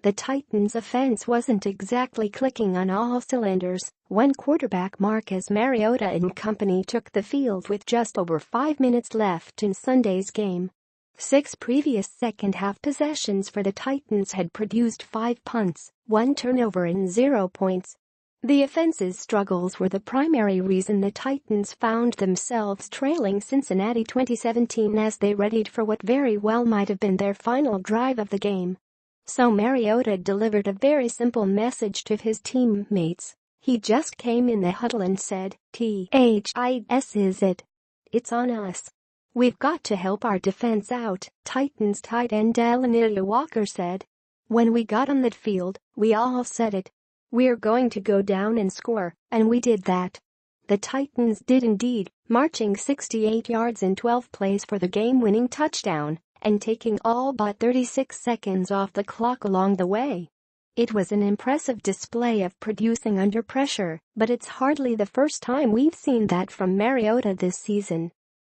The Titans' offense wasn't exactly clicking on all cylinders when quarterback Marcus Mariota and company took the field with just over 5 minutes left in Sunday's game. 6 previous second-half possessions for the Titans had produced 5 punts, 1 turnover and 0 points. The offense's struggles were the primary reason the Titans found themselves trailing Cincinnati 2017 as they readied for what very well might have been their final drive of the game. So Mariota delivered a very simple message to his teammates. He just came in the huddle and said, "THIS is it. It's on us. We've got to help our defense out," Titans tight end Delanie Walker said. "When we got on that field, we all said it. We're going to go down and score, and we did that." The Titans did indeed, marching 68 yards in 12 plays for the game-winning touchdown and taking all but 36 seconds off the clock along the way. It was an impressive display of producing under pressure, but it's hardly the first time we've seen that from Mariota this season.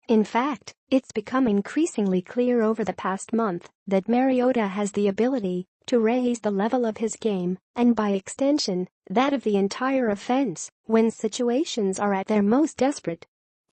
In fact, it's become increasingly clear over the past month that Mariota has the ability to raise the level of his game, and by extension, that of the entire offense, when situations are at their most desperate.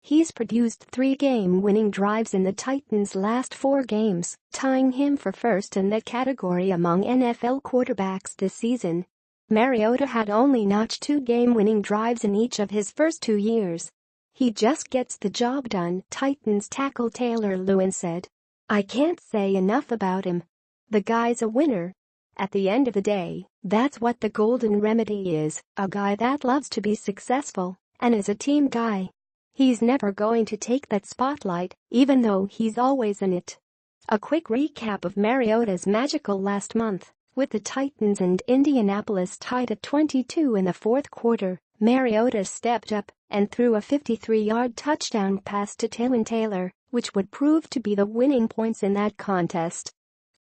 He's produced 3 game-winning drives in the Titans' last 4 games, tying him for first in the category among NFL quarterbacks this season. Mariota had only notched 2 game-winning drives in each of his first 2 years. "He just gets the job done," Titans tackle Taylor Lewin said. "I can't say enough about him. The guy's a winner. At the end of the day, that's what the golden remedy is, a guy that loves to be successful and is a team guy. He's never going to take that spotlight, even though he's always in it." A quick recap of Mariota's magical last month. With the Titans and Indianapolis tied at 22 in the fourth quarter, Mariota stepped up and threw a 53-yard touchdown pass to Taylen Taylor, which would prove to be the winning points in that contest.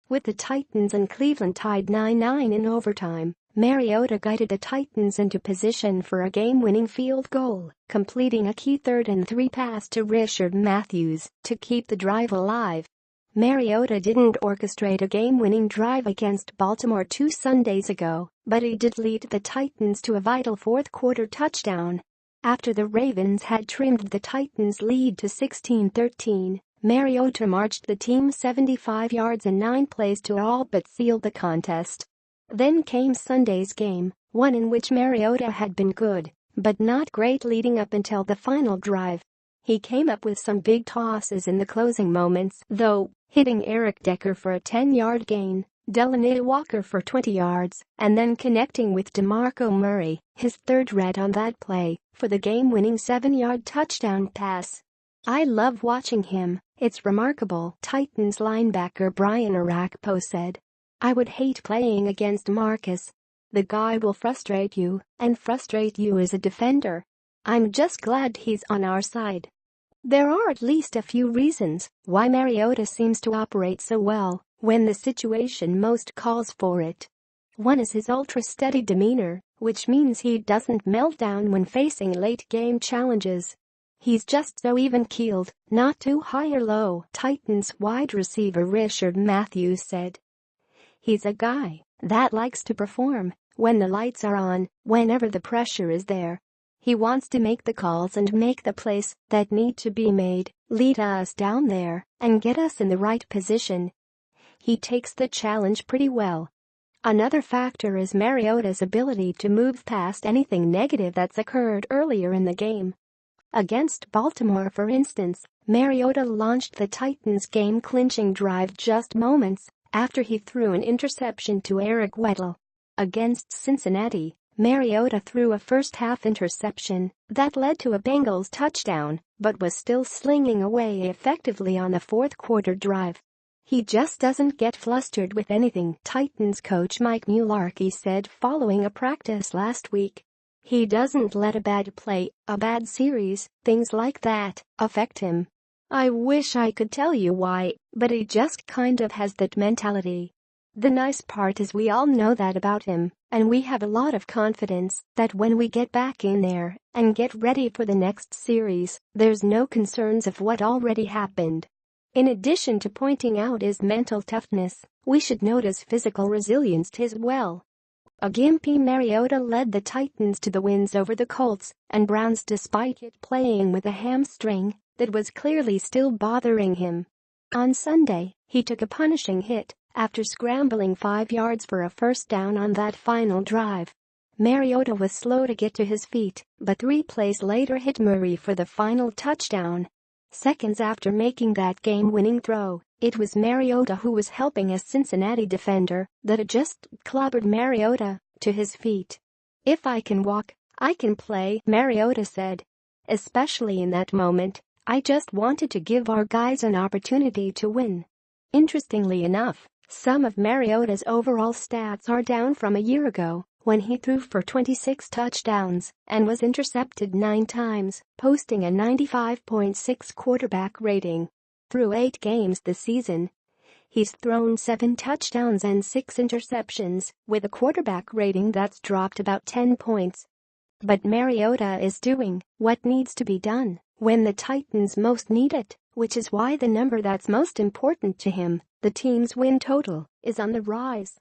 With the Titans and Cleveland tied 9-9 in overtime, Mariota guided the Titans into position for a game-winning field goal, completing a key 3rd and 3 pass to Richard Matthews to keep the drive alive. Mariota didn't orchestrate a game-winning drive against Baltimore 2 Sundays ago, but he did lead the Titans to a vital fourth-quarter touchdown. After the Ravens had trimmed the Titans' lead to 16-13, Mariota marched the team 75 yards in 9 plays to all but seal the contest. Then came Sunday's game, one in which Mariota had been good, but not great leading up until the final drive. He came up with some big tosses in the closing moments, though, hitting Eric Decker for a 10-yard gain, Delanie Walker for 20 yards, and then connecting with DeMarco Murray, his 3rd red on that play, for the game-winning 7-yard touchdown pass. "I love watching him, it's remarkable," Titans linebacker Brian Orakpo said. "I would hate playing against Marcus. The guy will frustrate you, and frustrate you as a defender. I'm just glad he's on our side." There are at least a few reasons why Mariota seems to operate so well when the situation most calls for it. One is his ultra-steady demeanor, which means he doesn't melt down when facing late-game challenges. He's just so even-keeled, not too high or low, Titans wide receiver Richard Matthews said. "He's a guy that likes to perform when the lights are on, whenever the pressure is there. He wants to make the calls and make the plays that need to be made, lead us down there, and get us in the right position. He takes the challenge pretty well." Another factor is Mariota's ability to move past anything negative that's occurred earlier in the game. Against Baltimore, for instance, Mariota launched the Titans' game-clinching drive just moments after he threw an interception to Eric Weddle. Against Cincinnati, Mariota threw a first-half interception that led to a Bengals touchdown, but was still slinging away effectively on the fourth-quarter drive. "He just doesn't get flustered with anything," Titans coach Mike Mularkey said following a practice last week. "He doesn't let a bad play, a bad series, things like that, affect him. I wish I could tell you why, but he just kind of has that mentality." The nice part is we all know that about him, and we have a lot of confidence that when we get back in there and get ready for the next series, there's no concerns of what already happened. In addition to pointing out his mental toughness, We should note his physical resilience as well. Again, Mariota led the Titans to the wins over the Colts and Browns despite it playing with a hamstring that was clearly still bothering him. On Sunday, he took a punishing hit after scrambling 5 yards for a first down on that final drive. Mariota was slow to get to his feet, but 3 plays later hit Murray for the final touchdown. Seconds after making that game-winning throw, it was Mariota who was helping a Cincinnati defender that had just clobbered Mariota to his feet. "If I can walk, I can play," Mariota said. "Especially in that moment, I just wanted to give our guys an opportunity to win." Interestingly enough, some of Mariota's overall stats are down from a year ago, when he threw for 26 touchdowns and was intercepted 9 times, posting a 95.6 quarterback rating. Through 8 games this season, he's thrown 7 touchdowns and 6 interceptions, with a quarterback rating that's dropped about 10 points. But Mariota is doing what needs to be done when the Titans most need it, which is why the number that's most important to him, the team's win total, is on the rise.